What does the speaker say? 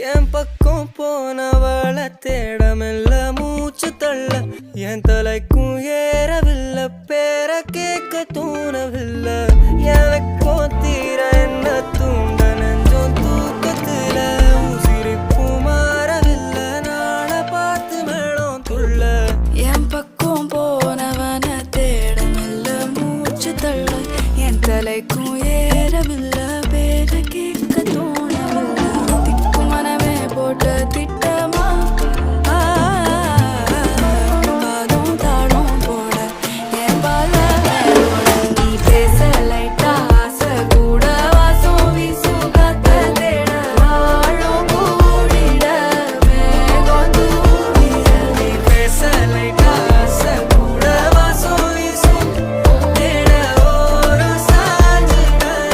என் பக்கம் போனவள தேடமில்ல மூச்சு தள்ள என் தலைக்கும் ஏறவில்லை பேர கேட்க தூணவில்லை எனக்கும் தீர என்ன தூண்ட நெஞ்சோம் தூக்கத்துல உசிரிப்பு மாறவில்லை நாளை பார்த்து மேளம் துள்ள என் பக்கம் போனவன தேடமில்ல மூச்சு தள்ள என் தலைக்கும் ஏறவில்லை